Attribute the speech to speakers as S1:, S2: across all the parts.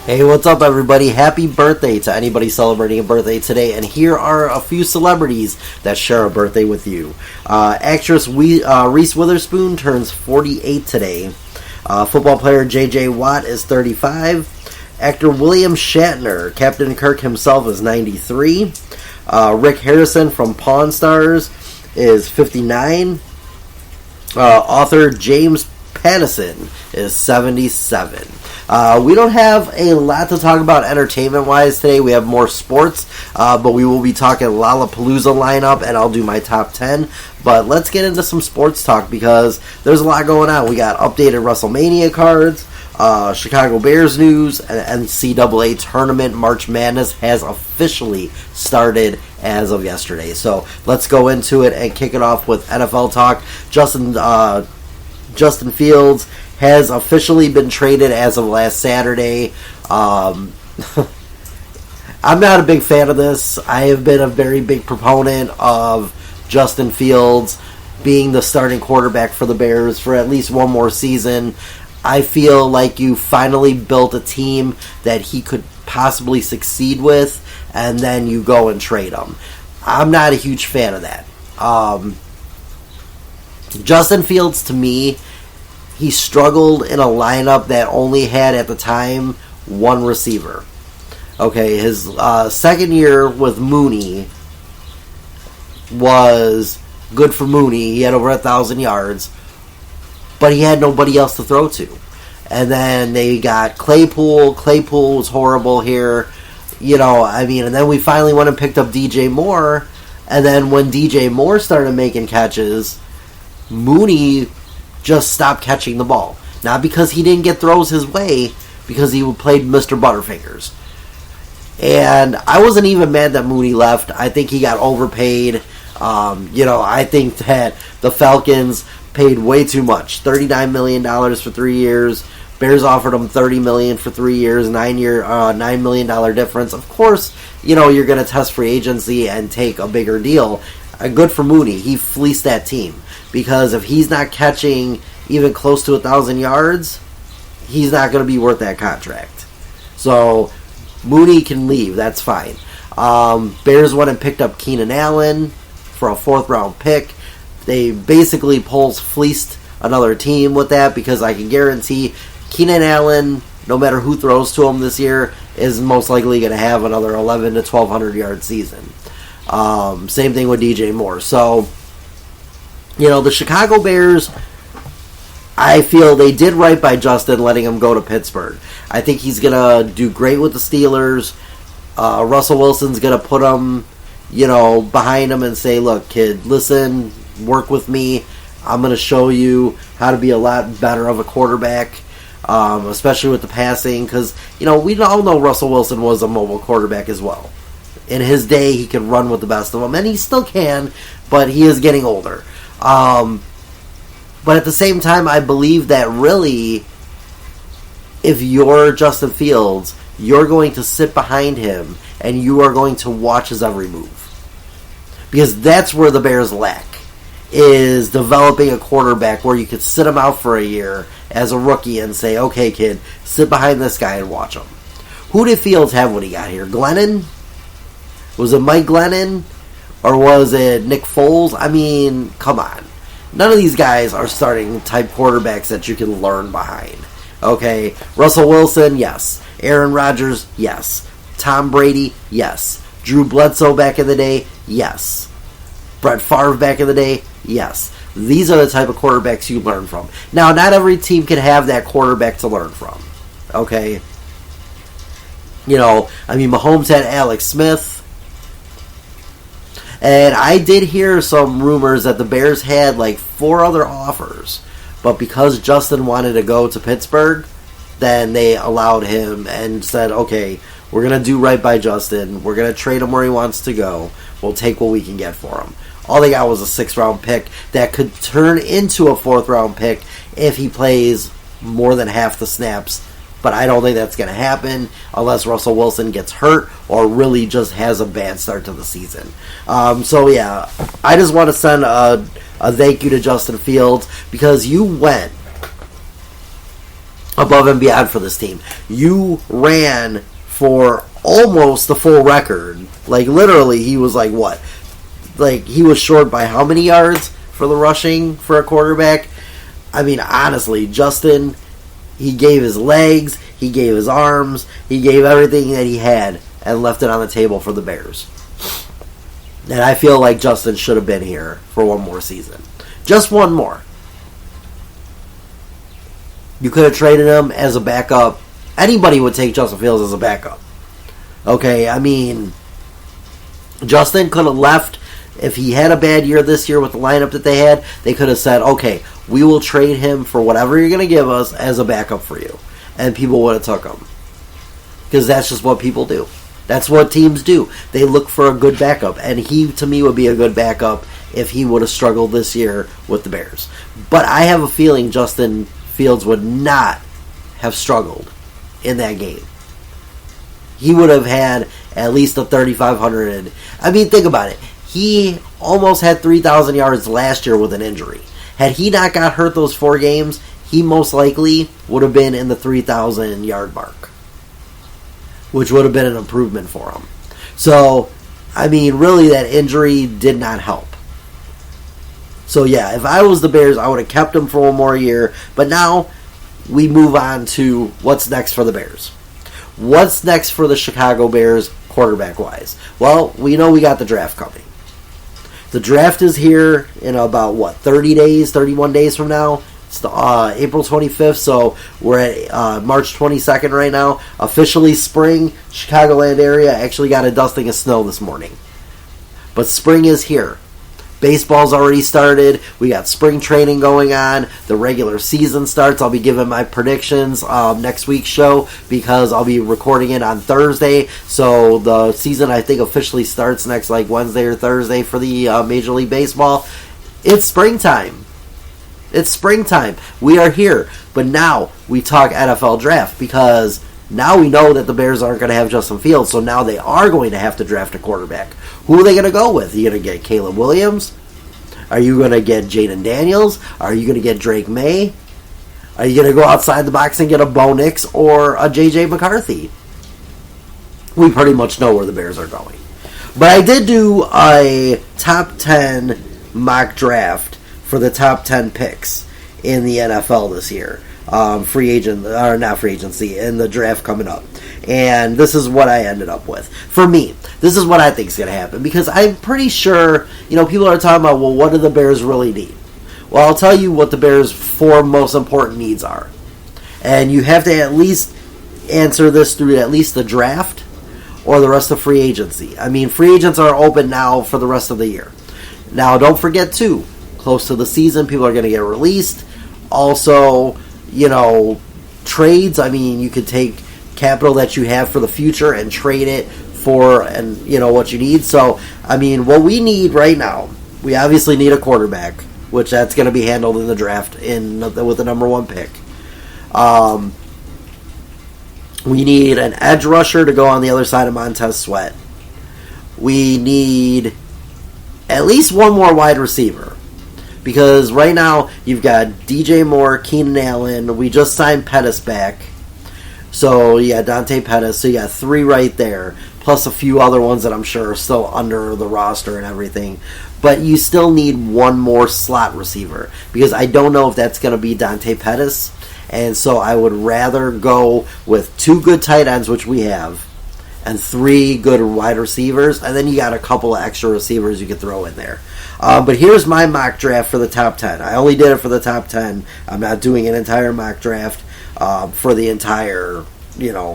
S1: Hey, what's up, everybody? Happy birthday to anybody celebrating a birthday today. And here are a few celebrities that share a birthday with you. Actress Reese Witherspoon turns 48 today. Football player J.J. Watt is 35. Actor William Shatner, Captain Kirk himself, is 93. Rick Harrison from Pawn Stars is 59. Author James Pattison is 77. We don't have a lot to talk about entertainment-wise today. We have more sports, but we will be talking Lollapalooza lineup, and I'll do my top 10. But let's get into some sports talk because there's a lot going on. We got updated WrestleMania cards, Chicago Bears news, and NCAA Tournament March Madness has officially started as of yesterday. So let's go into it and kick it off with NFL talk. Justin Fields has officially been traded as of last Saturday. I'm not a big fan of this. I have been a very big proponent of Justin Fields being the starting quarterback for the Bears for at least one more season. I feel like you finally built a team that he could possibly succeed with, and then you go and trade him. I'm not a huge fan of that. Justin Fields, to me, he struggled in a lineup that only had, at the time, one receiver. Okay, his second year with Mooney was good for Mooney. He had over 1,000 yards, but he had nobody else to throw to. And then they got Claypool. Claypool was horrible here. And then we finally went and picked up DJ Moore. And then when DJ Moore started making catches, Mooney just stopped catching the ball. Not because he didn't get throws his way, because he played Mr. Butterfingers. And I wasn't even mad that Mooney left. I think he got overpaid. I think that the Falcons paid way too much. $39 million for 3 years. Bears offered him $30 million for 3 years, $9 million difference. Of course, you're going to test free agency and take a bigger deal. Good for Mooney. He fleeced that team. Because if he's not catching even close to 1,000 yards, he's not going to be worth that contract. So, Mooney can leave. That's fine. Bears went and picked up Keenan Allen for a 4th-round pick. They basically fleeced another team with that because I can guarantee Keenan Allen, no matter who throws to him this year, is most likely going to have another 1,100 to 1,200 yard season. Same thing with DJ Moore. So, the Chicago Bears, I feel they did right by Justin letting him go to Pittsburgh. I think he's going to do great with the Steelers. Russell Wilson's going to put him, behind him and say, look, kid, listen, work with me. I'm going to show you how to be a lot better of a quarterback, especially with the passing. Because, we all know Russell Wilson was a mobile quarterback as well. In his day, he could run with the best of them, and he still can, but he is getting older. But at the same time, I believe that really, if you're Justin Fields, you're going to sit behind him and you are going to watch his every move. Because that's where the Bears lack, is developing a quarterback where you could sit him out for a year as a rookie and say, okay, kid, sit behind this guy and watch him. Who did Fields have when he got here? Glennon? Was it Mike Glennon? Or was it Nick Foles? I mean, come on. None of these guys are starting type quarterbacks that you can learn behind. Okay, Russell Wilson, yes. Aaron Rodgers, yes. Tom Brady, yes. Drew Bledsoe back in the day, yes. Brett Favre back in the day, yes. These are the type of quarterbacks you learn from. Now, not every team can have that quarterback to learn from. Okay? Mahomes had Alex Smith. And I did hear some rumors that the Bears had like 4 other offers. But because Justin wanted to go to Pittsburgh, then they allowed him and said, okay, we're going to do right by Justin. We're going to trade him where he wants to go. We'll take what we can get for him. All they got was a 6th-round pick that could turn into a 4th-round pick if he plays more than half the snaps. But I don't think that's going to happen unless Russell Wilson gets hurt or really just has a bad start to the season. I just want to send a thank you to Justin Fields because you went above and beyond for this team. You ran for almost the full record. Like, literally, he was like, what? Like, he was short by how many yards for the rushing for a quarterback? I mean, honestly, Justin, he gave his legs, he gave his arms, he gave everything that he had and left it on the table for the Bears. And I feel like Justin should have been here for one more season. Just one more. You could have traded him as a backup. Anybody would take Justin Fields as a backup. Okay, I mean, Justin could have left. If he had a bad year this year with the lineup that they had, they could have said, okay, we will trade him for whatever you're going to give us as a backup for you. And people would have took him. Because that's just what people do. That's what teams do. They look for a good backup. And he, to me, would be a good backup if he would have struggled this year with the Bears. But I have a feeling Justin Fields would not have struggled in that game. He would have had at least a 3,500. I mean, think about it. He almost had 3,000 yards last year with an injury. Had he not got hurt those 4 games, he most likely would have been in the 3,000 yard mark, which would have been an improvement for him. So, I mean, really, that injury did not help. So, yeah, if I was the Bears, I would have kept him for one more year. But now, we move on to what's next for the Bears. What's next for the Chicago Bears quarterback-wise? Well, we know we got the draft coming. The draft is here in about, 30 days, 31 days from now? It's the, April 25th, so we're at March 22nd right now. Officially spring, Chicagoland area actually got a dusting of snow this morning. But spring is here. Baseball's already started. We got spring training going on. The regular season starts. I'll be giving my predictions next week's show because I'll be recording it on Thursday. So the season, I think, officially starts next Wednesday or Thursday for the Major League Baseball. It's springtime. It's springtime. We are here. But now we talk NFL draft because now we know that the Bears aren't going to have Justin Fields, so now they are going to have to draft a quarterback. Who are they going to go with? Are you going to get Caleb Williams? Are you going to get Jaden Daniels? Are you going to get Drake May? Are you going to go outside the box and get a Bo Nix or a J.J. McCarthy? We pretty much know where the Bears are going. But I did do a top 10 mock draft for the top 10 picks in the NFL this year. Free agent, or not free agency, in the draft coming up. And this is what I ended up with. For me, this is what I think is going to happen. Because I'm pretty sure, people are talking about, well, what do the Bears really need? Well, I'll tell you what the Bears' 4 most important needs are. And you have to at least answer this through at least the draft or the rest of free agency. I mean, free agents are open now for the rest of the year. Now, don't forget, too, close to the season, people are going to get released. Also, trades. I mean, you could take capital that you have for the future and trade it for, what you need. So, I mean, what we need right now, we obviously need a quarterback, which that's going to be handled in the draft with the number 1 pick. We need an edge rusher to go on the other side of Montez Sweat. We need at least one more wide receiver. Because right now, you've got DJ Moore, Keenan Allen. We just signed Pettis back. So, you got Dante Pettis. So, you got 3 right there. Plus a few other ones that I'm sure are still under the roster and everything. But you still need one more slot receiver. Because I don't know if that's going to be Dante Pettis. And so, I would rather go with 2 good tight ends, which we have. And 3 good wide receivers. And then you got a couple of extra receivers you could throw in there. But here's my mock draft for the top 10. I only did it for the top 10. I'm not doing an entire mock draft for the entire,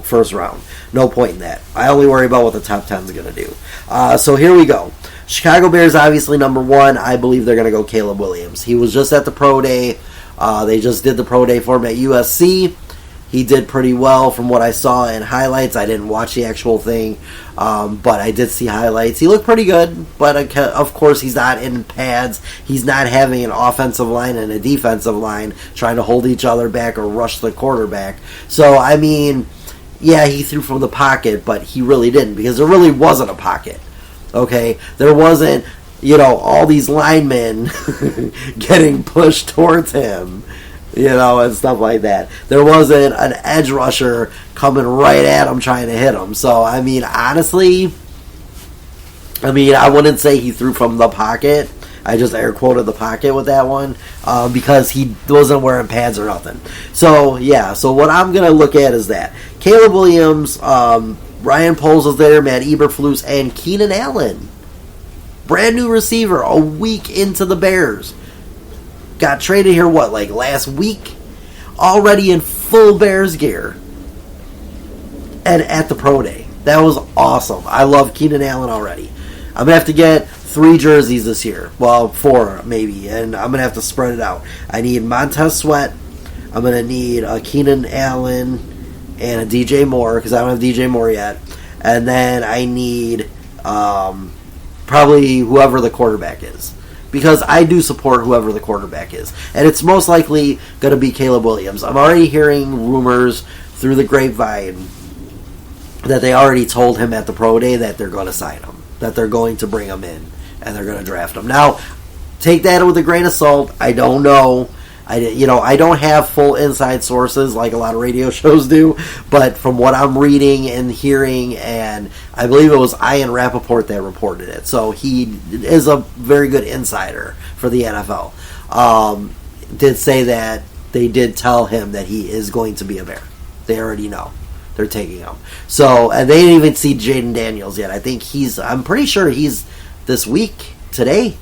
S1: first round. No point in that. I only worry about what the top 10 is going to do. So here we go. Chicago Bears, obviously, number 1. I believe they're going to go Caleb Williams. He was just at the pro day. They just did the pro day for him at USC. He did pretty well from what I saw in highlights. I didn't watch the actual thing, but I did see highlights. He looked pretty good, but of course he's not in pads. He's not having an offensive line and a defensive line trying to hold each other back or rush the quarterback. So, I mean, yeah, he threw from the pocket, but he really didn't because there really wasn't a pocket. Okay? There wasn't, all these linemen getting pushed towards him. and stuff like that. There wasn't an edge rusher coming right at him trying to hit him. So, I mean, honestly, I wouldn't say he threw from the pocket. I just air quoted the pocket with that one because he wasn't wearing pads or nothing. So, yeah. So, what I'm going to look at is that Caleb Williams, Ryan Poles is there, Matt Eberflus, and Keenan Allen. Brand new receiver a week into the Bears. Got traded here, last week? Already in full Bears gear. And at the Pro Day. That was awesome. I love Keenan Allen already. I'm going to have to get 3 jerseys this year. Well, 4 maybe. And I'm going to have to spread it out. I need Montez Sweat. I'm going to need a Keenan Allen and a DJ Moore, because I don't have DJ Moore yet. And then I need probably whoever the quarterback is. Because I do support whoever the quarterback is. And it's most likely going to be Caleb Williams. I'm already hearing rumors through the grapevine that they already told him at the Pro Day that they're going to sign him. That they're going to bring him in. And they're going to draft him. Now, take that with a grain of salt. I don't know. I don't have full inside sources like a lot of radio shows do, but from what I'm reading and hearing, and I believe it was Ian Rappaport that reported it, so he is a very good insider for the NFL, did say that they did tell him that he is going to be a Bear. They already know. They're taking him. So, and they didn't even see Jaden Daniels yet. I'm pretty sure he's this week, today,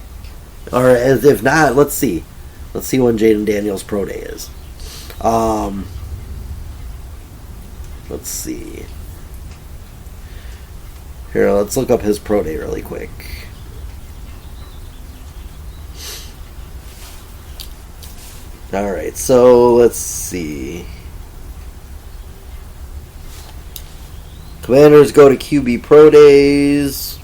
S1: or if not, let's see. Let's see when Jaden Daniels' Pro Day is. Let's see. Here, let's look up his Pro Day really quick. Alright, so let's see. Commanders go to QB Pro Days.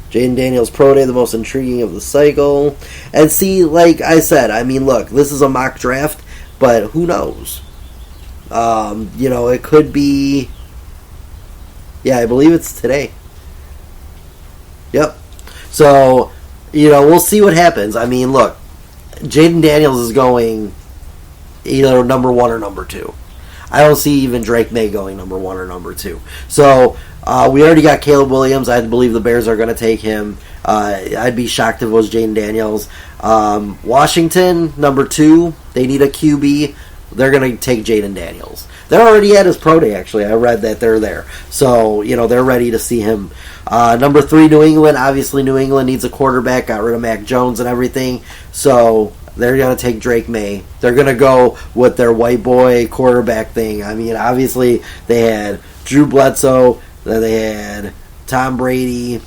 S1: Jaden Daniels' Pro Day, the most intriguing of the cycle. And see, like I said, look, this is a mock draft, but who knows? It could be... Yeah, I believe it's today. Yep. So, we'll see what happens. Look, Jaden Daniels is going either number 1 or number 2. I don't see even Drake May going number 1 or number 2. So... we already got Caleb Williams. I believe the Bears are going to take him. I'd be shocked if it was Jaden Daniels. Washington, number 2. They need a QB. They're going to take Jaden Daniels. They're already at his Pro Day, actually. I read that they're there. So, they're ready to see him. Number 3, New England. Obviously, New England needs a quarterback. Got rid of Mac Jones and everything. So... they're going to take Drake May. They're going to go with their white boy quarterback thing. Obviously, they had Drew Bledsoe. Then they had Tom Brady.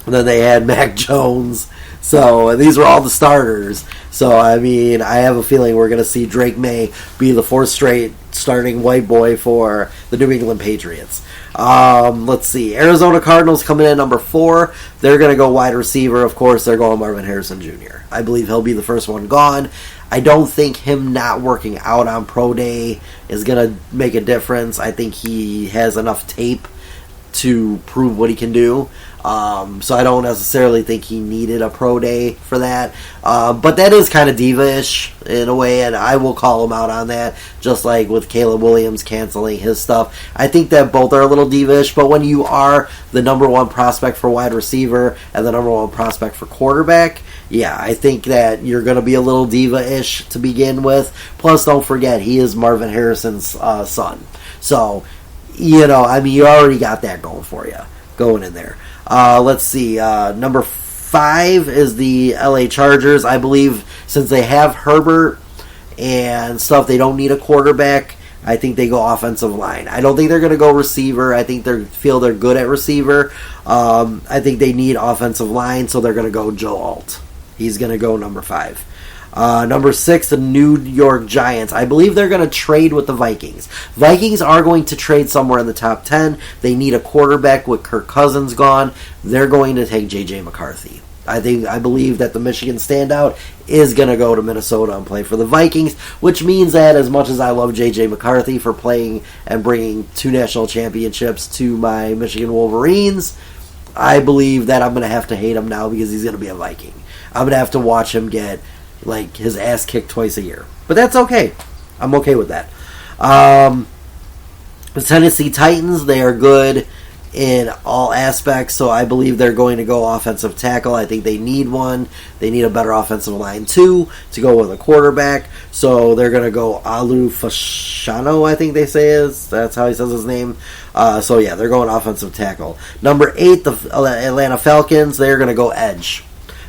S1: Then they had Mac Jones. So, and these were all the starters. So, I have a feeling we're going to see Drake May be the 4th straight starting white boy for the New England Patriots. Let's see. Arizona Cardinals coming in at number 4. They're going to go wide receiver. Of course, they're going Marvin Harrison Jr. I believe he'll be the first one gone. I don't think him not working out on Pro Day is going to make a difference. I think he has enough tape to prove what he can do. So I don't necessarily think he needed a Pro Day for that. But that is kind of diva-ish in a way, and I will call him out on that, just like with Caleb Williams canceling his stuff. I think that both are a little diva-ish, but when you are the number 1 prospect for wide receiver and the number 1 prospect for quarterback, yeah, I think that you're going to be a little diva-ish to begin with. Plus, don't forget, he is Marvin Harrison's son. So, you already got that going for you, going in there. Let's see. Number 5 is the LA Chargers. I believe since they have Herbert and stuff, they don't need a quarterback. I think they go offensive line. I don't think they're going to go receiver. I think they feel they're good at receiver. I think they need offensive line, so they're going to go Joe Alt. He's going to go number 5. Number 6, the New York Giants. I believe they're going to trade with the Vikings. Vikings are going to trade somewhere in the top 10. They need a quarterback with Kirk Cousins gone. They're going to take J.J. McCarthy. I believe that the Michigan standout is going to go to Minnesota and play for the Vikings, which means that as much as I love J.J. McCarthy for playing and bringing 2 national championships to my Michigan Wolverines, I believe that I'm going to have to hate him now because he's going to be a Viking. I'm going to have to watch him get like his ass kicked twice a year. But that's okay. I'm okay with that. The Tennessee Titans, they are good in all aspects, so I believe they're going to go offensive tackle. I think they need one. They need a better offensive line, too, to go with a quarterback. So they're going to go Alu Fashano, I think they say is. That's how he says his name. So, yeah, they're going offensive tackle. Number 8, the Atlanta Falcons, they're going to go edge.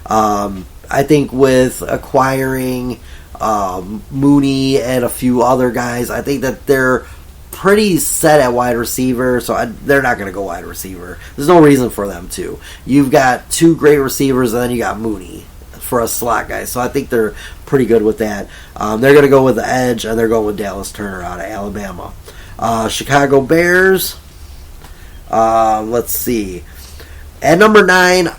S1: I think with acquiring Mooney and a few other guys, I think that they're pretty set at wide receiver, so they're not going to go wide receiver. There's no reason for them to. You've got 2 great receivers, and then you got Mooney for a slot guy, so I think they're pretty good with that. They're going to go with the edge, and they're going with Dallas Turner out of Alabama. Chicago Bears, let's see. At number 9,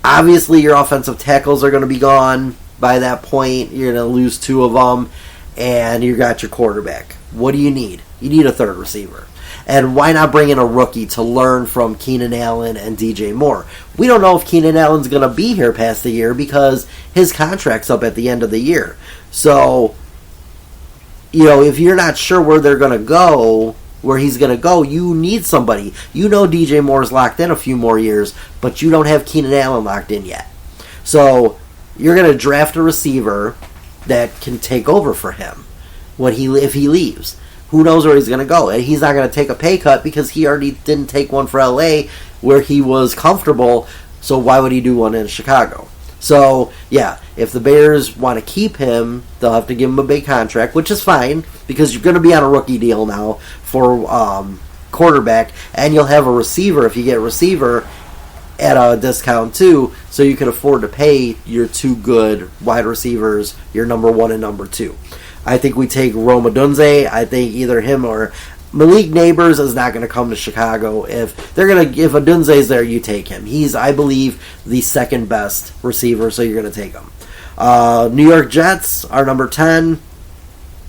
S1: obviously your offensive tackles are going to be gone by that point. You're going to lose 2 of them, and you got your quarterback. What do you need? You need a third receiver. And why not bring in a rookie to learn from Keenan Allen and DJ Moore? We don't know if Keenan Allen's going to be here past the year because his contract's up at the end of the year. So, if you're not sure where they're going to go, where he's going to go, you need somebody. You know DJ Moore's locked in a few more years, but you don't have Keenan Allen locked in yet. So, you're going to draft a receiver that can take over for him if he leaves. Who knows where he's going to go? And he's not going to take a pay cut because he already didn't take one for LA where he was comfortable, so why would he do one in Chicago? So, yeah, if the Bears want to keep him, they'll have to give him a big contract, which is fine because you're going to be on a rookie deal now for quarterback, and you'll have a receiver if you get a receiver at a discount too, so you can afford to pay your 2 good wide receivers, your number 1 and number 2. I think we take Rome Odunze. I think either him or Malik Neighbors is not going to come to Chicago. If Odunze's there, you take him. He's, I believe, the second best receiver, so you're going to take him. New York Jets are number 10.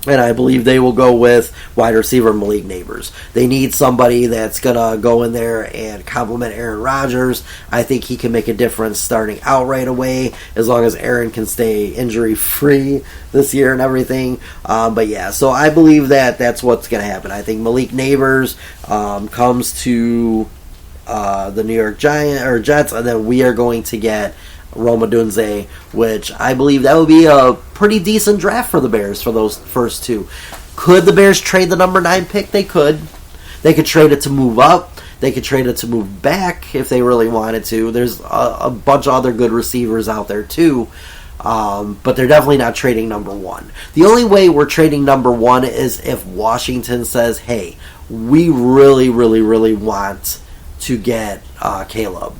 S1: And I believe they will go with wide receiver Malik Neighbors. They need somebody that's going to go in there and complement Aaron Rodgers. I think he can make a difference starting out right away as long as Aaron can stay injury-free this year and everything. But yeah, so I believe that's what's going to happen. I think Malik Neighbors comes to the New York Jets, and then we are going to get Rome Odunze, which I believe that would be a pretty decent draft for the Bears for those first 2. Could the Bears trade the number 9 pick? They could. They could trade it to move up. They could trade it to move back if they really wanted to. There's a bunch of other good receivers out there too, but they're definitely not trading number 1. The only way we're trading number 1 is if Washington says, hey, we really, really, really want to get Caleb.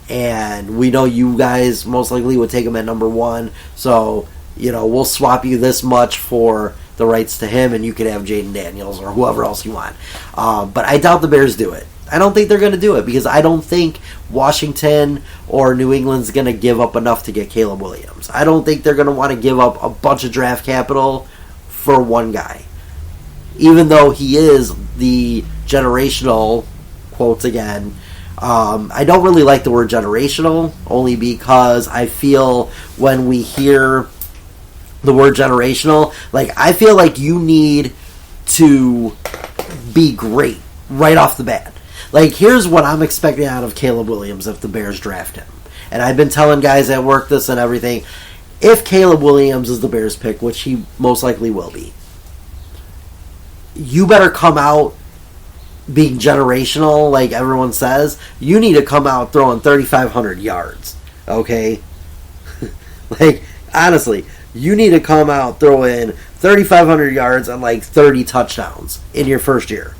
S1: And we know you guys most likely would take him at number 1. So, we'll swap you this much for the rights to him, and you could have Jaden Daniels or whoever else you want. But I doubt the Bears do it. I don't think they're going to do it because I don't think Washington or New England's going to give up enough to get Caleb Williams. I don't think they're going to want to give up a bunch of draft capital for one guy. Even though he is the generational, quotes again, I don't really like the word generational, only because I feel when we hear the word generational, I feel like you need to be great right off the bat. Here's what I'm expecting out of Caleb Williams if the Bears draft him. And I've been telling guys at work this and everything. If Caleb Williams is the Bears pick, which he most likely will be, you better come out being generational, like everyone says. You need to come out throwing 3,500 yards, okay? Honestly, you need to come out throwing 3,500 yards and 30 touchdowns in your first year.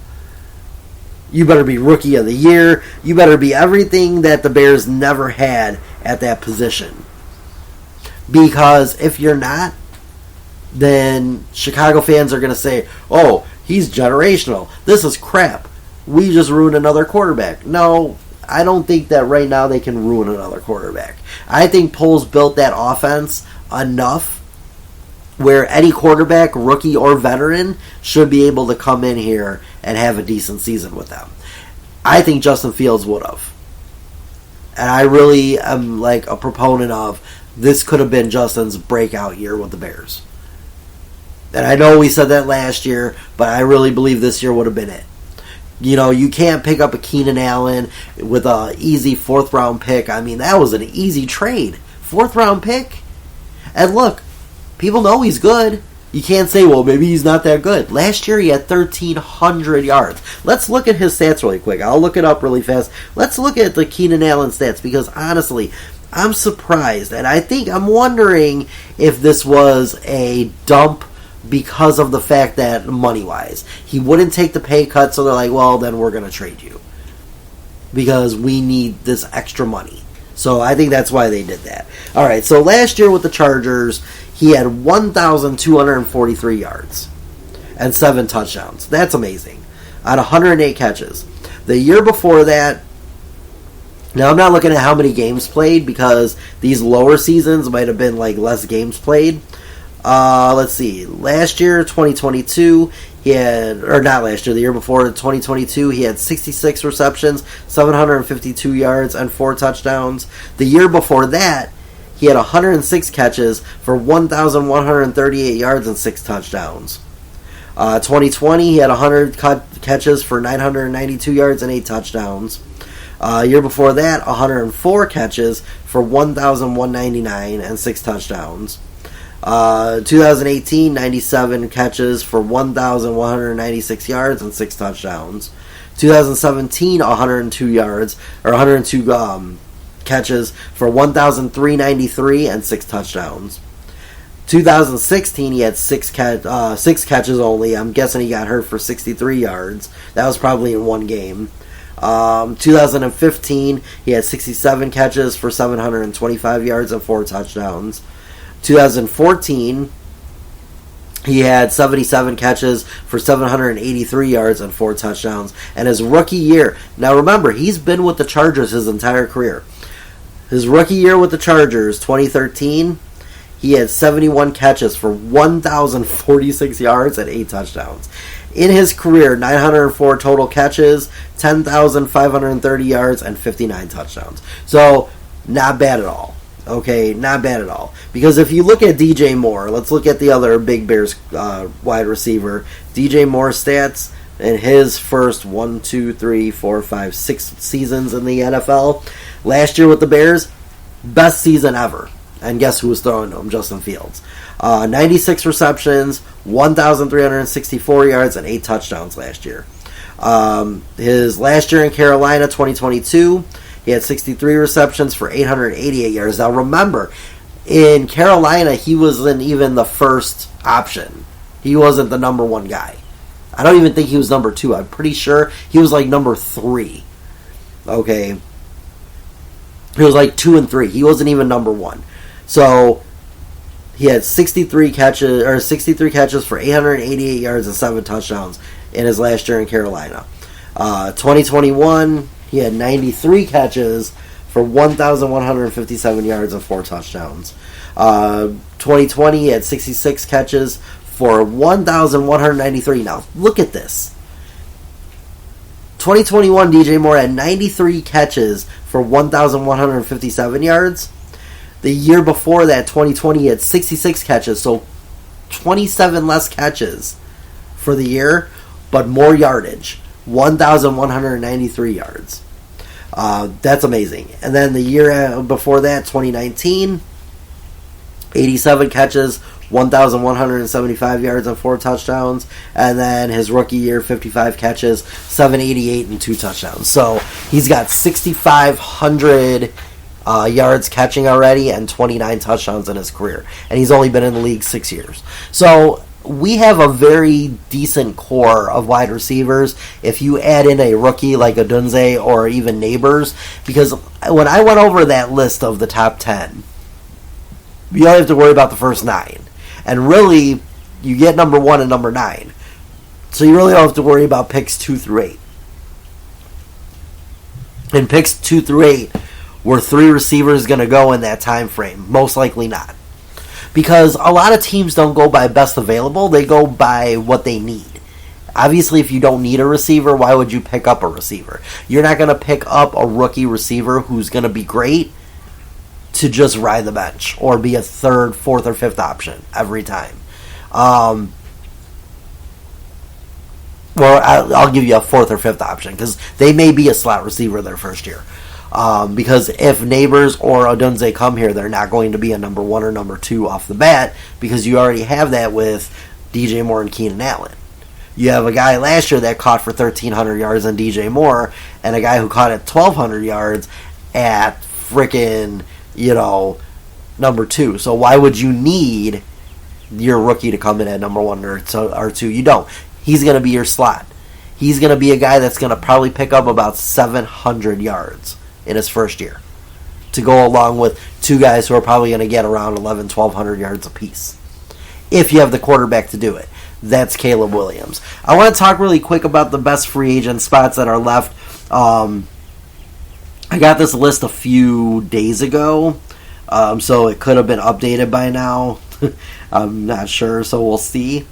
S1: You better be rookie of the year. You better be everything that the Bears never had at that position. Because if you're not, then Chicago fans are going to say, oh, he's generational. This is crap. We just ruined another quarterback. No, I don't think that right now they can ruin another quarterback. I think Poles built that offense enough where any quarterback, rookie or veteran, should be able to come in here and have a decent season with them. I think Justin Fields would have. And I really am a proponent of this could have been Justin's breakout year with the Bears. And I know we said that last year, but I really believe this year would have been it. You know, you can't pick up a Keenan Allen with an easy 4th round pick. I mean, that was an easy trade. 4th round pick? And look, people know he's good. You can't say, well, maybe he's not that good. Last year he had 1,300 yards. Let's look at his stats really quick. I'll look it up really fast. Let's look at the Keenan Allen stats, because honestly, I'm surprised. And I'm wondering if this was a dump because of the fact that money-wise, he wouldn't take the pay cut, so they're like, well, then we're going to trade you because we need this extra money. So I think that's why they did that. All right, so last year with the Chargers, he had 1,243 yards and 7 touchdowns. That's amazing. On 108 catches. The year before that, now I'm not looking at how many games played because these lower seasons might have been like less games played. Let's see. Last year, 2022, he had, or not last year, the year before, 2022, he had 66 receptions, 752 yards, and 4 touchdowns. The year before that, he had 106 catches for 1,138 yards and 6 touchdowns. 2020, he had 100 catches for 992 yards and 8 touchdowns. Year before that, 104 catches for 1,199 and 6 touchdowns. 2018, 97 catches for 1,196 yards and 6 touchdowns. 2017, 102 catches for 1,393 and 6 touchdowns. 2016, he had 6 catches only. I'm guessing he got hurt for 63 yards. That was probably in one game. 2015, he had 67 catches for 725 yards and 4 touchdowns. 2014, he had 77 catches for 783 yards and 4 touchdowns. And his rookie year, now remember, he's been with the Chargers his entire career. His rookie year with the Chargers, 2013, he had 71 catches for 1,046 yards and 8 touchdowns. In his career, 904 total catches, 10,530 yards, and 59 touchdowns. So, not bad at all. Okay, not bad at all. Because if you look at DJ Moore, let's look at the other Big Bears wide receiver. DJ Moore's stats in his first 6 seasons in the NFL. Last year with the Bears, best season ever. And guess who was throwing to him? Justin Fields. 96 receptions, 1,364 yards, and 8 touchdowns last year. His last year in Carolina, 2022, he had 63 receptions for 888 yards. Now remember, in Carolina, he wasn't even the first option. He wasn't the number 1 guy. I don't even think he was number 2. I'm pretty sure he was like number 3. Okay. He was like 2 and 3. He wasn't even number 1. So he had 63 catches for 888 yards and 7 touchdowns in his last year in Carolina. 2021, he had 93 catches for 1,157 yards and 4 touchdowns. 2020, he had 66 catches for 1,193. Now, look at this. 2021, DJ Moore had 93 catches for 1,157 yards. The year before that, 2020, he had 66 catches, so 27 less catches for the year, but more yardage. 1,193 yards. That's amazing. And then the year before that, 2019, 87 catches, 1,175 yards and 4 touchdowns. And then his rookie year, 55 catches, 788 and 2 touchdowns. So he's got 6,500 yards catching already and 29 touchdowns in his career. And he's only been in the league 6 years. So we have a very decent core of wide receivers if you add in a rookie like Odunze or even Neighbors, because when I went over that list of the top 10, you only have to worry about the first 9. And really, you get number 1 and number 9. So you really don't have to worry about picks 2 through 8. In picks 2 through 8, were 3 receivers going to go in that time frame? Most likely not. Because a lot of teams don't go by best available, they go by what they need. Obviously, if you don't need a receiver, why would you pick up a receiver? You're not going to pick up a rookie receiver who's going to be great to just ride the bench or be a third, fourth, or fifth option every time. Well, I'll give you a fourth or fifth option because they may be a slot receiver their first year. Because if Neighbors or Odunze come here, they're not going to be a number one or number two off the bat because you already have that with DJ Moore and Keenan Allen. You have a guy last year that caught for 1,300 yards on DJ Moore and a guy who caught at 1,200 yards at frickin', number two. So why would you need your rookie to come in at number one or two? You don't. He's going to be your slot. He's going to be a guy that's going to probably pick up about 700 yards in his first year to go along with two guys who are probably going to get around 1,100 yards apiece. If you have the quarterback to do it. That's Caleb Williams. I want to talk really quick about the best free agent spots that are left. I got this list a few days ago, so it could have been updated by now. I'm not sure, so we'll see.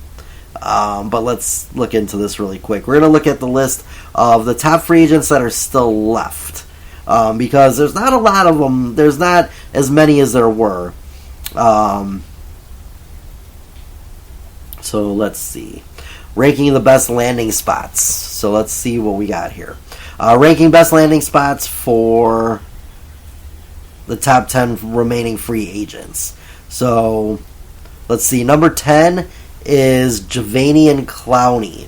S1: But let's look into this really quick. We're going to look at the list of the top free agents that are still left. Because there's not a lot of them. There's not as many as there were. So let's see. Ranking the best landing spots. So let's see what we got here. Ranking best landing spots for the top 10 remaining free agents. So let's see. Number 10 is Javanian Clowney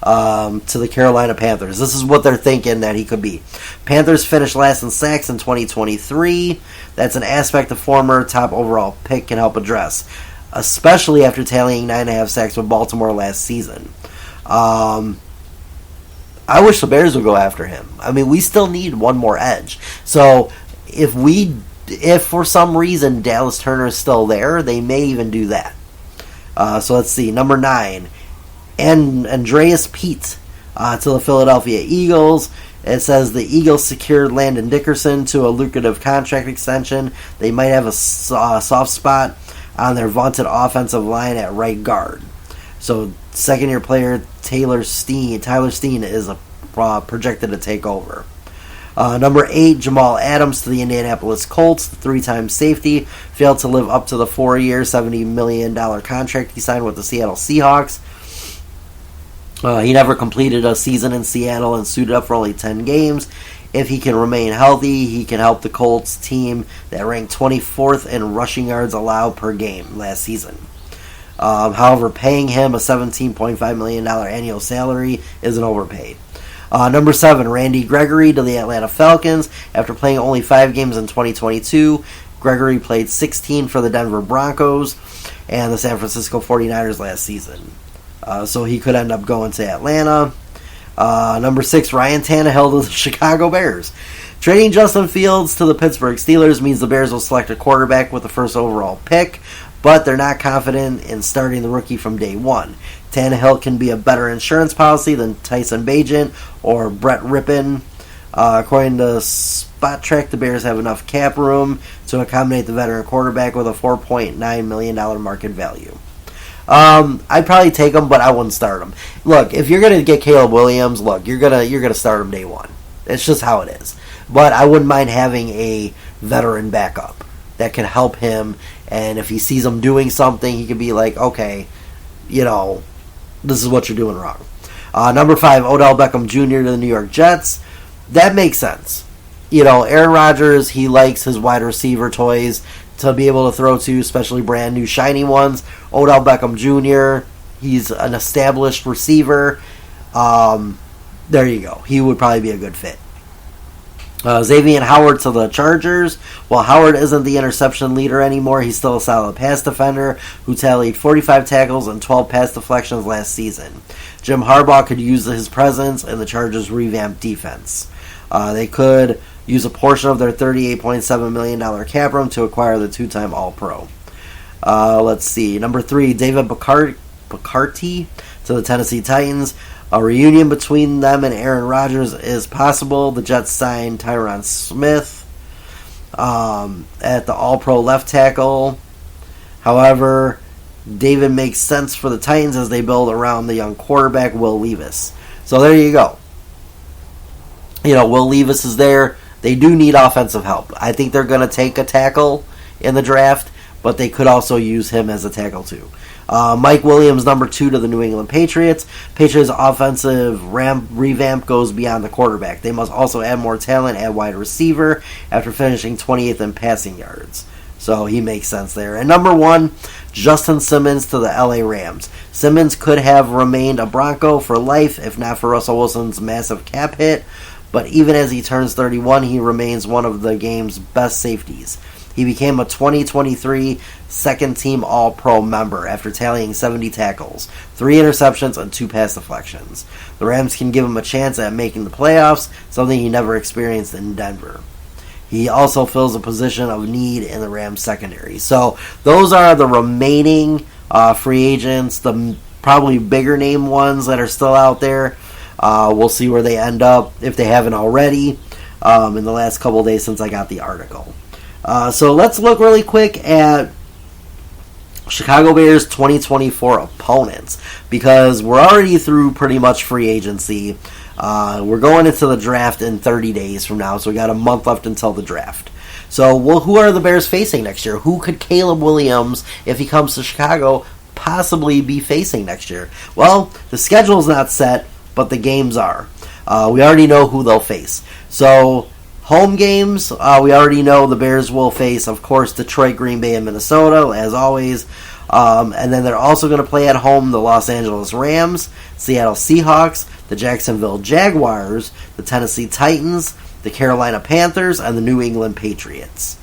S1: to the Carolina Panthers. This is what they're thinking that he could be. Panthers finished last in sacks in 2023. That's an aspect a former top overall pick can help address, especially after tallying 9.5 sacks with Baltimore last season. I wish the Bears would go after him. I mean, we still need one more edge. So if for some reason Dallas Turner is still there, they may even do that. So let's see. Number 9, Andreas Pete to the Philadelphia Eagles. It says the Eagles secured Landon Dickerson to a lucrative contract extension. They might have a soft spot on their vaunted offensive line at right guard. So second-year player Tyler Steen is projected to take over. Number 8, Jamal Adams to the Indianapolis Colts. The 3-time safety failed to live up to the 4-year, $70 million contract he signed with the Seattle Seahawks. He never completed a season in Seattle and suited up for only 10 games. If he can remain healthy, he can help the Colts team that ranked 24th in rushing yards allowed per game last season. However, paying him a $17.5 million annual salary isn't overpaid. Number 7, Randy Gregory to the Atlanta Falcons. After playing only 5 games in 2022, Gregory played 16 for the Denver Broncos and the San Francisco 49ers last season. So he could end up going to Atlanta. Number 6, Ryan Tannehill to the Chicago Bears. Trading Justin Fields to the Pittsburgh Steelers means the Bears will select a quarterback with the first overall pick, but they're not confident in starting the rookie from day one. Tannehill can be a better insurance policy than Tyson Bagent or Brett Rippon. According to Spot Track, the Bears have enough cap room to accommodate the veteran quarterback with a $4.9 million market value. I'd probably take him, but I wouldn't start him. Look, if you're going to get Caleb Williams, you're gonna start him day one. It's just how it is. But I wouldn't mind having a veteran backup that can help him, and if he sees him doing something, he can be like, okay, this is what you're doing wrong. Number 5, Odell Beckham Jr. to the New York Jets. That makes sense. Aaron Rodgers, he likes his wide receiver toys to be able to throw to, especially brand new shiny ones. Odell Beckham Jr., he's an established receiver. There you go. He would probably be a good fit. Xavier Howard to the Chargers. While Howard isn't the interception leader anymore, he's still a solid pass defender who tallied 45 tackles and 12 pass deflections last season. Jim Harbaugh could use his presence in the Chargers' revamped defense. They could use a portion of their $38.7 million cap room to acquire the 2-time All-Pro. Let's see. Number 3, David Bacarty to the Tennessee Titans. A reunion between them and Aaron Rodgers is possible. The Jets signed Tyron Smith at the All-Pro left tackle. However, David makes sense for the Titans as they build around the young quarterback, Will Levis. So there you go. Will Levis is there. they do need offensive help. I think they're going to take a tackle in the draft, but they could also use him as a tackle too. Mike Williams, number 2 to the New England Patriots. Patriots' offensive revamp goes beyond the quarterback. They must also add more talent at wide receiver after finishing 28th in passing yards. So he makes sense there. And number 1, Justin Simmons to the LA Rams. Simmons could have remained a Bronco for life if not for Russell Wilson's massive cap hit. But even as he turns 31, he remains one of the game's best safeties. He became a 2023 second-team All-Pro member after tallying 70 tackles, 3 interceptions, and 2 pass deflections. The Rams can give him a chance at making the playoffs, something he never experienced in Denver. He also fills a position of need in the Rams secondary. So those are the remaining free agents, the probably bigger name ones that are still out there. We'll see where they end up, if they haven't already, in the last couple of days since I got the article. So let's look really quick at Chicago Bears 2024 opponents, because we're already through pretty much free agency. We're going into the draft in 30 days from now, so we got a month left until the draft. So, who are the Bears facing next year? Who could Caleb Williams, if he comes to Chicago, possibly be facing next year? Well, the schedule's not set, but the games are. We already know who they'll face. So, home games, we already know the Bears will face, of course, Detroit, Green Bay, and Minnesota, as always. And then they're also going to play at home the Los Angeles Rams, Seattle Seahawks, the Jacksonville Jaguars, the Tennessee Titans, the Carolina Panthers, and the New England Patriots.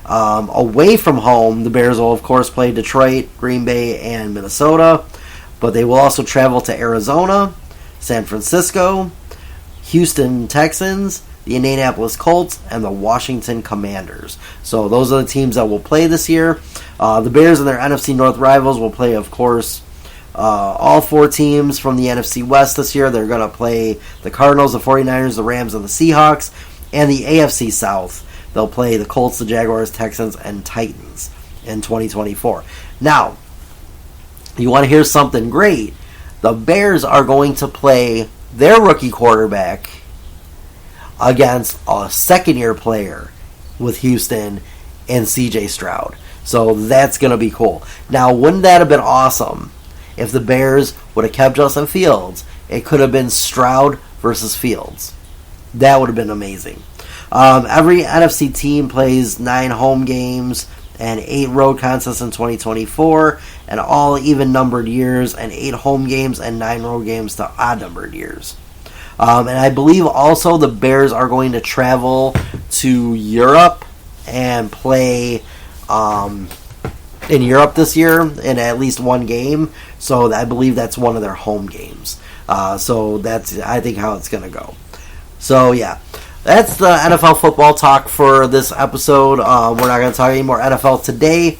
S1: Away from home, the Bears will, of course, play Detroit, Green Bay, and Minnesota. But they will also travel to Arizona, San Francisco, Houston Texans, the Indianapolis Colts, and the Washington Commanders. So those are the teams that will play this year. The Bears and their NFC North rivals will play, of course, all 4 teams from the NFC West this year. They're going to play the Cardinals, the 49ers, the Rams, and the Seahawks. And the AFC South, they'll play the Colts, the Jaguars, Texans, and Titans in 2024. Now, you want to hear something great? The Bears are going to play their rookie quarterback against a second-year player with Houston and C.J. Stroud. So that's going to be cool. Now, wouldn't that have been awesome if the Bears would have kept Justin Fields? It could have been Stroud versus Fields. That would have been amazing. Every NFC team plays 9 home games and 8 road contests in 2024, and all even-numbered years, and 8 home games and 9 road games to odd-numbered years. And I believe also the Bears are going to travel to Europe and play in Europe this year in at least one game. So I believe that's one of their home games. So that's, I think, how it's going to go. So, yeah. That's the NFL football talk for this episode. We're not going to talk any more NFL today.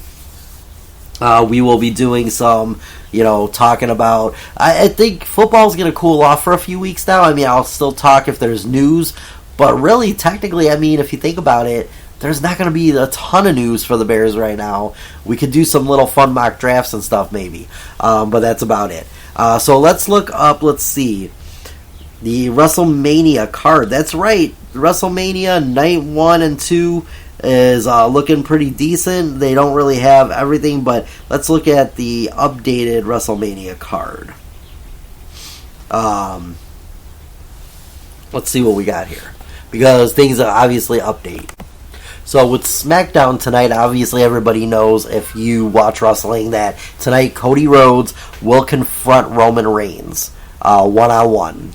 S1: We will be doing some, talking about... I think football's going to cool off for a few weeks now. I mean, I'll still talk if there's news. But really, technically, I mean, if you think about it, there's not going to be a ton of news for the Bears right now. We could do some little fun mock drafts and stuff, maybe. But that's about it. So let's look up, let's see, the WrestleMania card. That's right. WrestleMania Night 1 and 2 is looking pretty decent. They don't really have everything, but let's look at the updated WrestleMania card. Let's see what we got here, because things are obviously update. So with SmackDown tonight, obviously everybody knows, if you watch wrestling, that tonight Cody Rhodes will confront Roman Reigns one-on-one.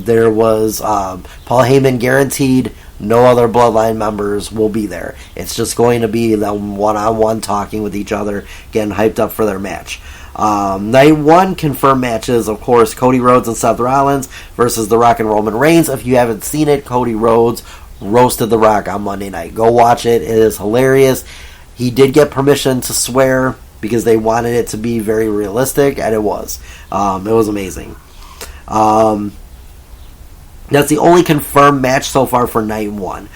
S1: There was Paul Heyman guaranteed no other Bloodline members will be there. It's just going to be them one-on-one talking with each other, getting hyped up for their match. Night 1 confirmed matches, of course, Cody Rhodes and Seth Rollins versus The Rock and Roman Reigns. If you haven't seen it, Cody Rhodes roasted The Rock on Monday night. Go watch it. It is hilarious. He did get permission to swear because they wanted it to be very realistic, and it was. It was amazing. That's the only confirmed match so far for Night 1.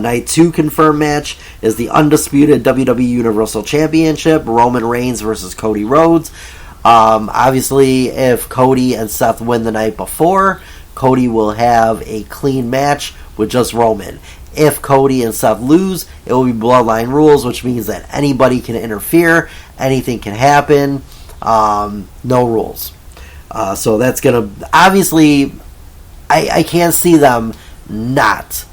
S1: Night 2 confirmed match is the undisputed WWE Universal Championship, Roman Reigns versus Cody Rhodes. Obviously, if Cody and Seth win the night before, Cody will have a clean match with just Roman. If Cody and Seth lose, it will be Bloodline rules, which means that anybody can interfere, anything can happen, no rules. So that's going to... Obviously, I can't see them not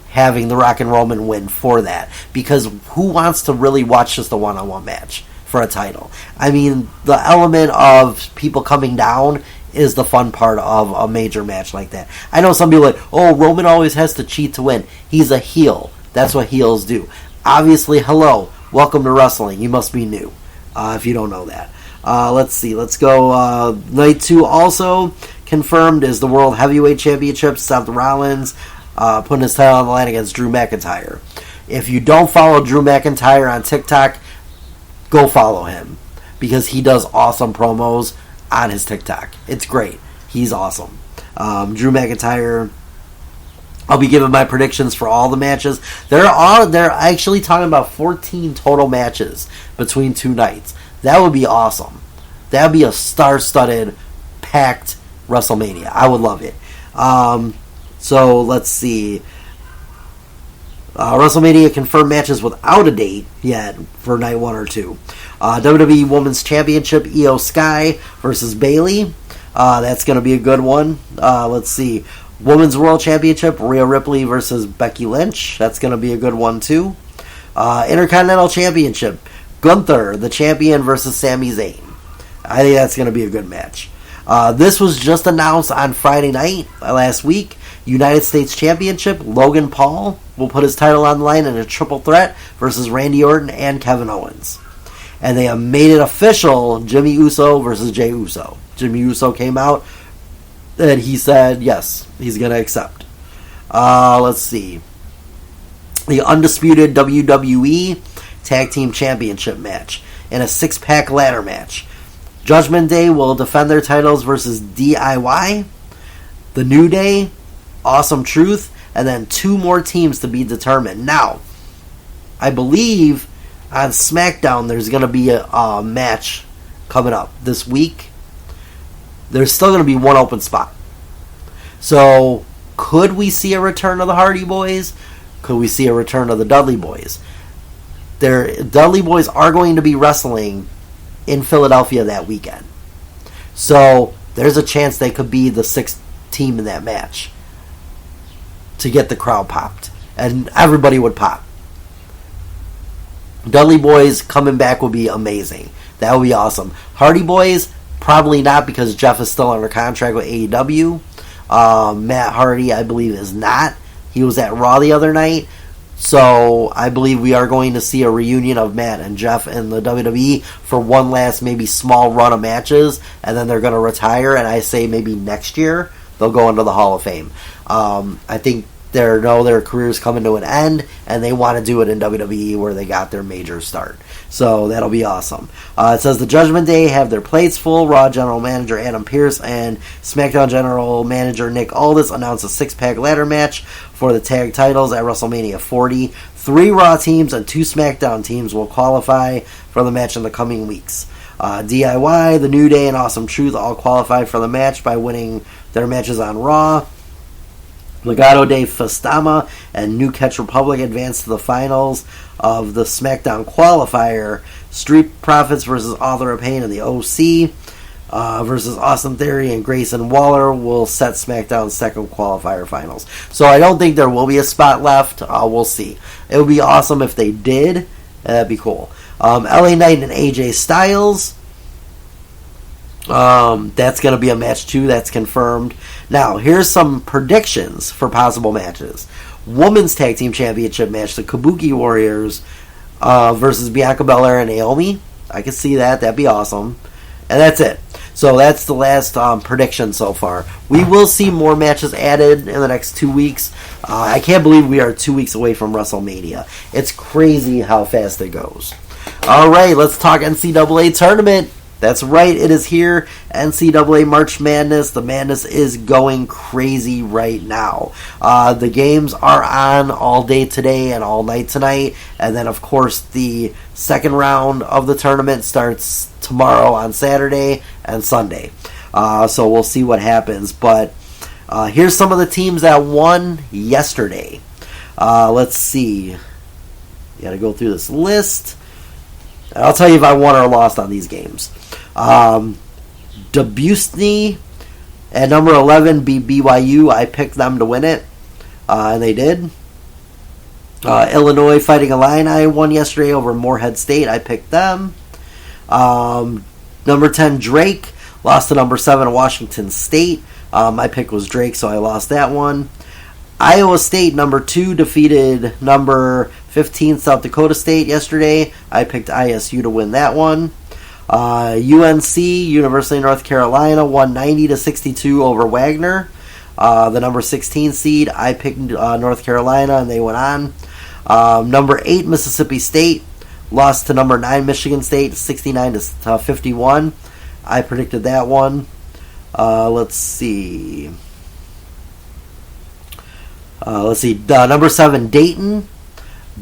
S1: having The Rock and Roman win for that. Because who wants to really watch just a one-on-one match for a title? I mean, the element of people coming down is the fun part of a major match like that. I know some people are like, oh, Roman always has to cheat to win. He's a heel. That's what heels do. Obviously, hello, welcome to wrestling. You must be new if you don't know that. Let's see. Let's go. Night 2 also confirmed is the World Heavyweight Championship. Seth Rollins putting his title on the line against Drew McIntyre. If you don't follow Drew McIntyre on TikTok, go follow him because he does awesome promos on his TikTok. It's great. He's awesome. Drew McIntyre, I'll be giving my predictions for all the matches. They're actually talking about 14 total matches between 2 nights. That would be awesome. That would be a star-studded, packed WrestleMania. I would love it. So let's see. WrestleMania confirmed matches without a date yet for night 1 or 2. WWE Women's Championship, Io Sky versus Bayley. That's going to be a good one. Let's see. Women's World Championship, Rhea Ripley versus Becky Lynch. That's going to be a good one too. Intercontinental Championship, Gunther, the champion, versus Sami Zayn. I think that's going to be a good match. This was just announced on Friday night last week. United States Championship, Logan Paul will put his title on the line in a triple threat versus Randy Orton and Kevin Owens. And they have made it official, Jimmy Uso versus Jey Uso. Jimmy Uso came out and he said yes, he's going to accept. Let's see. The undisputed WWE Tag Team Championship match in a 6-pack ladder match. Judgment Day will defend their titles versus DIY, The New Day, Awesome Truth, and then 2 more teams to be determined. Now, I believe on SmackDown there's going to be a match coming up this week. There's still going to be 1 open spot. So, could we see a return of the Hardy Boys? Could we see a return of the Dudley Boys? Dudley Boys are going to be wrestling in Philadelphia that weekend. So, there's a chance they could be the 6th team in that match to get the crowd popped. And everybody would pop. Dudley Boys coming back would be amazing. That would be awesome. Hardy Boys, probably not because Jeff is still under contract with AEW. Matt Hardy, I believe, is not. He was at Raw the other night. So I believe we are going to see a reunion of Matt and Jeff in the WWE for one last maybe small run of matches. And then they're going to retire. And I say maybe next year they'll go into the Hall of Fame. I think their career's coming to an end, and they want to do it in WWE where they got their major start. So that'll be awesome. It says the Judgment Day have their plates full. Raw General Manager Adam Pearce and SmackDown General Manager Nick Aldis announced a 6-pack ladder match for the tag titles at WrestleMania 40. 3 Raw teams and 2 SmackDown teams will qualify for the match in the coming weeks. DIY, The New Day, and Awesome Truth all qualified for the match by winning their matches on Raw. Legado de Festama and New Catch Republic advanced to the finals of the SmackDown qualifier. Street Profits versus Author of Pain and the OC versus Austin Theory and Grayson Waller will set SmackDown's second qualifier finals. So I don't think there will be a spot left. We'll see. It would be awesome if they did. That'd be cool. LA Knight and AJ Styles. That's going to be a match too. That's confirmed. Now, here's some predictions for possible matches. Women's Tag Team Championship match, the Kabuki Warriors versus Bianca Belair and Naomi. I can see that. That'd be awesome. And that's it. So that's the last prediction so far. We will see more matches added in the next 2 weeks. I can't believe we are 2 weeks away from WrestleMania. It's crazy how fast it goes. All right, let's talk NCAA tournament. That's right, it is here. NCAA March Madness. The madness is going crazy right now. The games are on all day today and all night tonight. And then, of course, the second round of the tournament starts tomorrow on Saturday and Sunday. So we'll see what happens. But Here's some of the teams that won yesterday. Let's see. You got to go through this list. I'll tell you if I won or lost on these games. Dubuque at number 11 beat BYU. I picked them to win it, and they did. Illinois Fighting Illini won yesterday over Morehead State. I picked them. Number 10 Drake lost to number 7 Washington State. My pick was Drake, so I lost that one. Iowa State, number 2, defeated number 15 South Dakota State yesterday. I picked ISU to win that one. UNC, University of North Carolina, won 90-62 over Wagner. The number 16 seed, I picked North Carolina, and they went on. Number 8, Mississippi State, lost to number 9, Michigan State, 69-51. I predicted that one. Let's see. Number 7, Dayton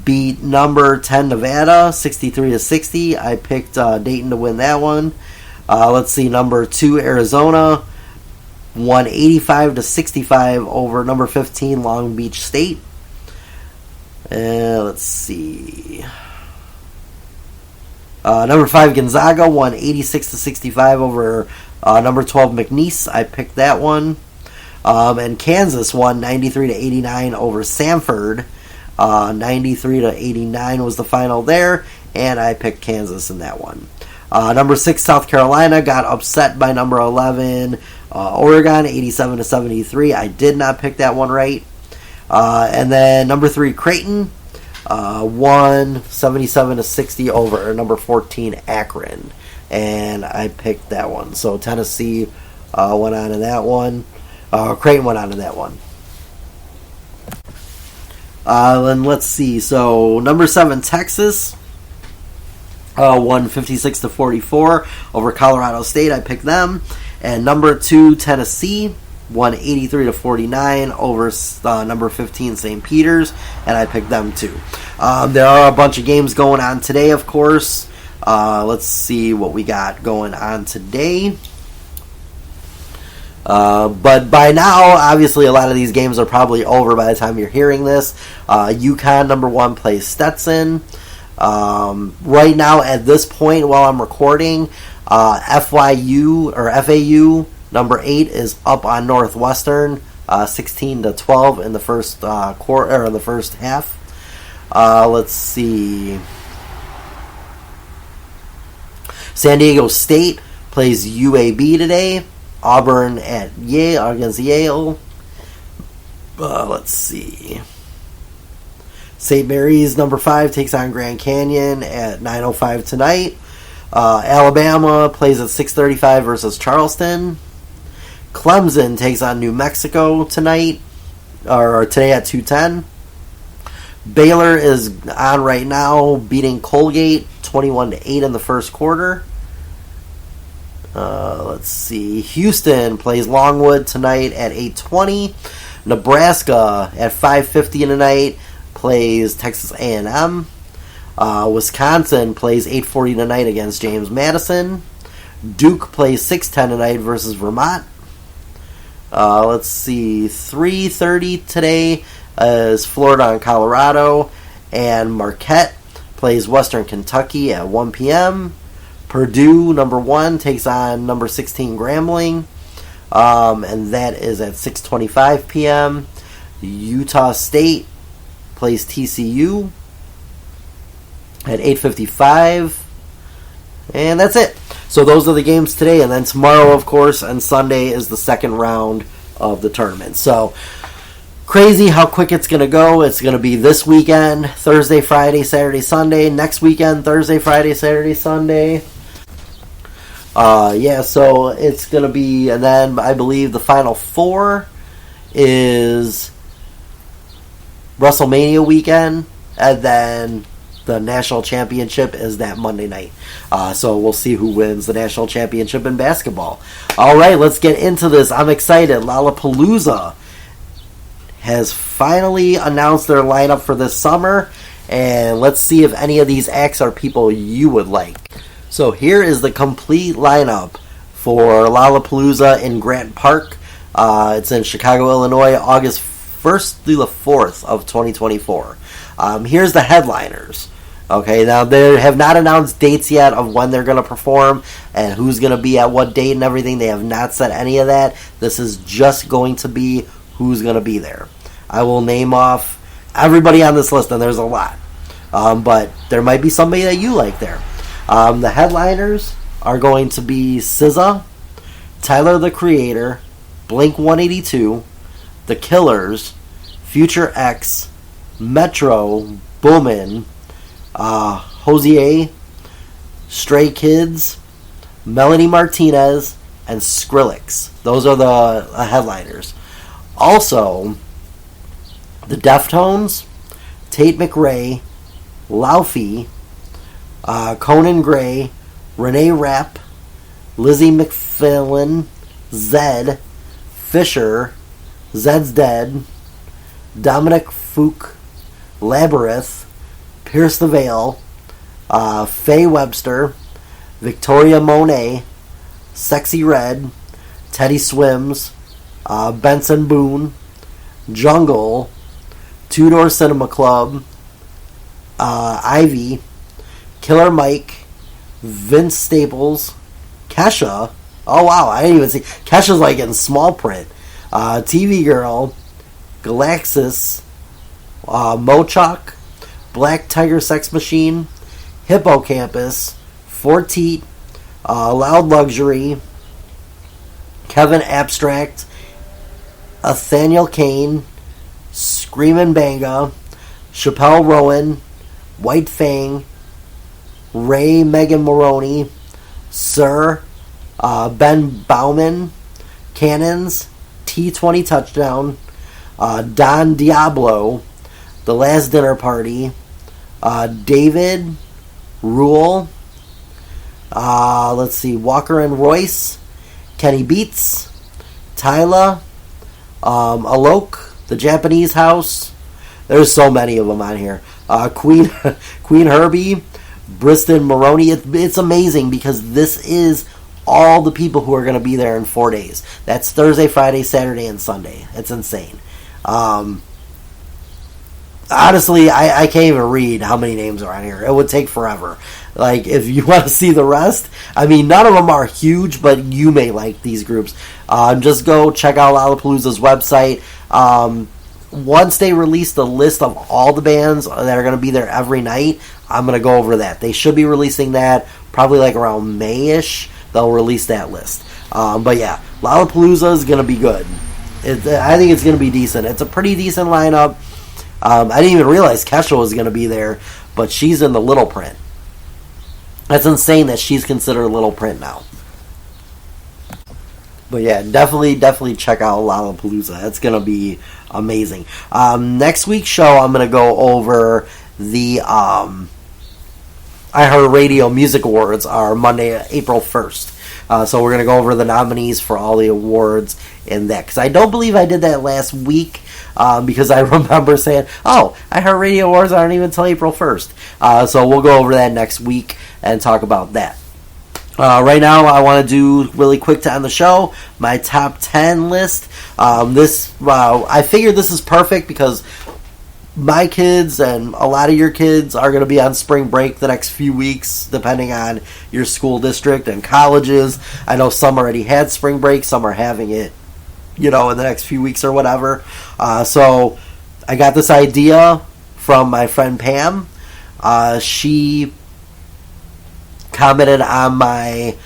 S1: beat number 10, Nevada, 63-60. I picked Dayton to win that one. Let's see. Number 2, Arizona won 85-65 over number 15, Long Beach State. Let's see. Number 5, Gonzaga won 86-65 over number 12, McNeese. I picked that one. And Kansas won 93-89 over Samford. 93-89 was the final there, and I picked Kansas in that one. Number 6, South Carolina got upset by number 11, Oregon, 87-73. I did not pick that one right. And then number 3, Creighton won 77-60 over number 14, Akron, and I picked that one. So Tennessee went on in that one. Creighton went on in that one. And let's see. So number 7, Texas won 56-44 over Colorado State. I picked them. And number 2, Tennessee won 83-49 over number 15, St. Peter's, and I picked them too. There are a bunch of games going on today, of course. Let's see what we got going on today. But by now, obviously, a lot of these games are probably over by the time you're hearing this. UConn, number 1, plays Stetson. Right now, at this point, while I'm recording, FAU, number 8, is up on Northwestern, 16-12 in the first quarter, or in the first half. Let's see. San Diego State plays UAB today. Auburn at Yale against Yale. Let's see. St. Mary's, number 5, takes on Grand Canyon at 9:05 tonight. Alabama plays at 6:35 versus Charleston. Clemson takes on New Mexico tonight, or today at 2:10. Baylor is on right now, beating Colgate 21-8 in the first quarter. Let's see. Houston plays Longwood tonight at 8:20. Nebraska at 5:50 tonight plays Texas A&M. Wisconsin plays 8:40 tonight against James Madison. Duke plays 6:10 tonight versus Vermont. Let's see. 3:30 today is Florida and Colorado. And Marquette plays Western Kentucky at 1 p.m. Purdue, number 1, takes on number 16, Grambling. And that is at 6:25 p.m. Utah State plays TCU at 8:55. And that's it. So those are the games today. And then tomorrow, of course, and Sunday is the second round of the tournament. So crazy how quick it's going to go. It's going to be this weekend, Thursday, Friday, Saturday, Sunday. Next weekend, Thursday, Friday, Saturday, Sunday. So it's going to be, and then I believe the Final Four is WrestleMania weekend, and then the National Championship is that Monday night. So we'll see who wins the National Championship in basketball. All right, let's get into this. I'm excited. Lollapalooza has finally announced their lineup for this summer, and let's see if any of these acts are people you would like. So here is the complete lineup for Lollapalooza in Grant Park It's in Chicago, Illinois, August 1st through the 4th of 2024. Here's the headliners. Okay, now they have not announced dates yet of when they're going to perform and who's going to be at what date and everything. They have not said any of that. This is just going to be who's going to be there. I will name off everybody on this list, and there's a lot. But there might be somebody that you like there. The headliners are going to be SZA, Tyler the Creator, Blink-182, The Killers, Future X, Metro, Boomin, Hosier, Stray Kids, Melanie Martinez, and Skrillex. Those are the headliners. Also, the Deftones, Tate McRae, Laufey, Conan Gray, Renee Rapp, Lizzie McFarlane, Zed, Fisher, Zed's Dead, Dominic Fook, Labyrinth, Pierce the Veil, Faye Webster, Victoria Monet, Sexy Red, Teddy Swims, Benson Boone, Jungle, Two Door Cinema Club, Ivy, Killer Mike, Vince Staples, Kesha. Oh wow, I didn't even see. Kesha's like in small print. TV Girl, Galaxis, Mochok, Black Tiger Sex Machine, Hippocampus, Forteet, Loud Luxury, Kevin Abstract, Nathaniel Kane, Screamin' Banga, Chappelle Rowan, White Fang, Ray Megan Maroney, Sir, Ben Bauman, Cannons, T20 Touchdown, Don Diablo, The Last Dinner Party, David, Rule, let's see, Walker and Royce, Kenny Beats, Tyla, Alok, The Japanese House. There's so many of them on here. Queen Herbie, Briston Maroney. It's amazing because this is all the people who are going to be there in 4 days. That's Thursday, Friday, Saturday, and Sunday. It's insane. Honestly, I can't even read how many names are on here. It would take forever. Like, if you want to see the rest, I mean, none of them are huge, but you may like these groups. Just go check out Lollapalooza's website. Once they release the list of all the bands that are going to be there every night, I'm going to go over that. They should be releasing that probably like around May-ish. They'll release that list. But yeah, Lollapalooza is going to be good. I think it's going to be decent. It's a pretty decent lineup. I didn't even realize Kesha was going to be there, but she's in the little print. That's insane that she's considered little print now. But yeah, definitely check out Lollapalooza. It's going to be amazing. Next week's show, I'm going to go over the iHeartRadio Music Awards are Monday, April 1st. So we're going to go over the nominees for all the awards in that. Because I don't believe I did that last week. Because I remember saying, iHeartRadio Awards aren't even until April 1st. So we'll go over that next week and talk about that. Right now, I want to do really quick to end the show my top 10 list. I figured this is perfect because my kids and a lot of your kids are going to be on spring break the next few weeks, depending on your school district and colleges. I know some already had spring break, some are having it, in the next few weeks or whatever. So I got this idea from my friend Pam. She commented on my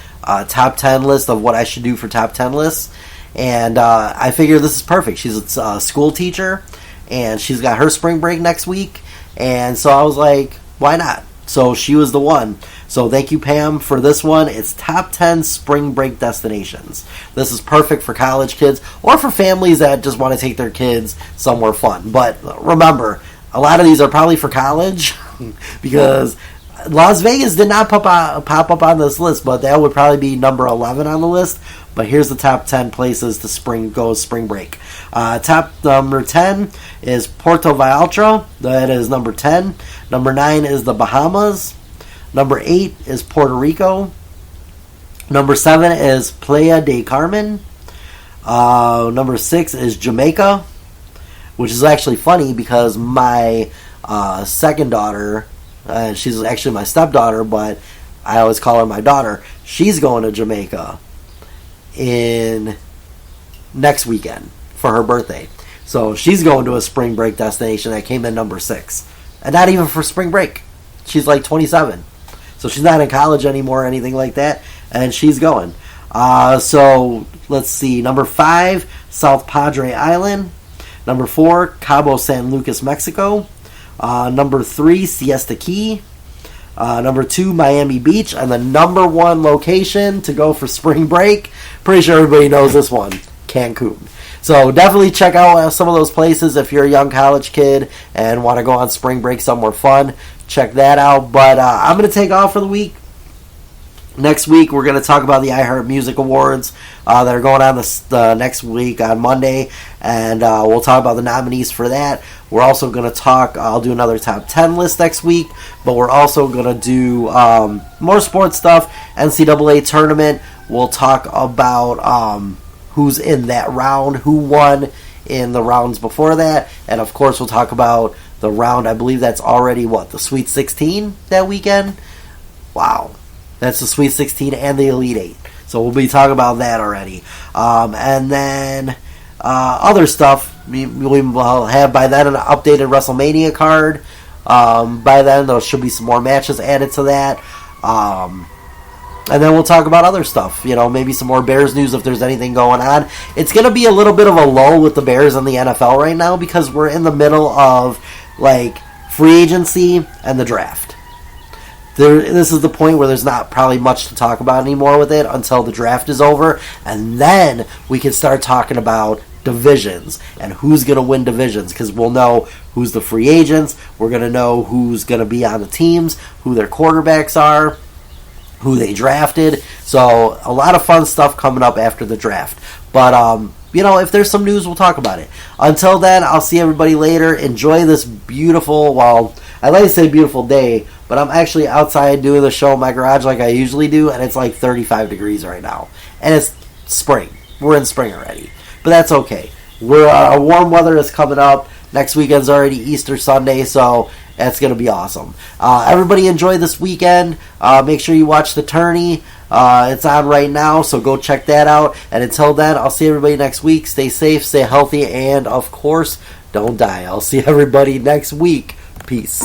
S1: top 10 list of what I should do for top 10 lists, and I figured this is perfect. She's a school teacher, and she's got her spring break next week, and so I was like, why not? So she was the one. So thank you, Pam, for this one. It's top 10 spring break destinations. This is perfect for college kids or for families that just want to take their kids somewhere fun. But remember, a lot of these are probably for college because Las Vegas did not pop up on this list, but that would probably be number 11 on the list. But here's the top 10 places to go spring break. Top number 10 is Puerto Vallarta. That is number 10. Number 9 is the Bahamas. Number 8 is Puerto Rico. Number 7 is Playa del Carmen. Number 6 is Jamaica, which is actually funny because my second daughter, she's actually my stepdaughter, but I always call her my daughter. She's going to Jamaica in next weekend for her birthday. So she's going to a spring break destination that came in number 6. And not even for spring break. She's like 27. So she's not in college anymore or anything like that. And she's going. So let's see. Number 5, South Padre Island. Number 4, Cabo San Lucas, Mexico. Number 3, Siesta Key. Number 2, Miami Beach. And the number 1 location to go for spring break, pretty sure everybody knows this one, Cancun. So definitely check out some of those places if you're a young college kid and want to go on spring break somewhere fun. Check that out. But I'm going to take off for the week. Next week, we're going to talk about the iHeart Music Awards that are going on the next week on Monday, and we'll talk about the nominees for that. We're also going to talk, I'll do another top 10 list next week, but we're also going to do more sports stuff, NCAA tournament. We'll talk about who's in that round, who won in the rounds before that, and of course we'll talk about the round, I believe that's already, the Sweet 16 that weekend? Wow. That's the Sweet 16 and the Elite 8. So we'll be talking about that already. And then other stuff, we will have by then an updated WrestleMania card. By then there should be some more matches added to that. And then we'll talk about other stuff. Maybe some more Bears news if there's anything going on. It's going to be a little bit of a lull with the Bears and the NFL right now because we're in the middle of free agency and the draft. This is the point where there's not probably much to talk about anymore with it until the draft is over, and then we can start talking about divisions and who's going to win divisions because we'll know who's the free agents, we're going to know who's going to be on the teams, who their quarterbacks are, who they drafted. So a lot of fun stuff coming up after the draft. But if there's some news, we'll talk about it. Until then, I'll see everybody later. Enjoy this beautiful, I like to say beautiful day, but I'm actually outside doing the show in my garage like I usually do, and it's like 35 degrees right now. And it's spring. We're in spring already. But that's okay. Warm weather is coming up. Next weekend's already Easter Sunday, so that's going to be awesome. Everybody enjoy this weekend. Make sure you watch the tourney. It's on right now, so go check that out. And until then, I'll see everybody next week. Stay safe, stay healthy, and of course, don't die. I'll see everybody next week. Peace.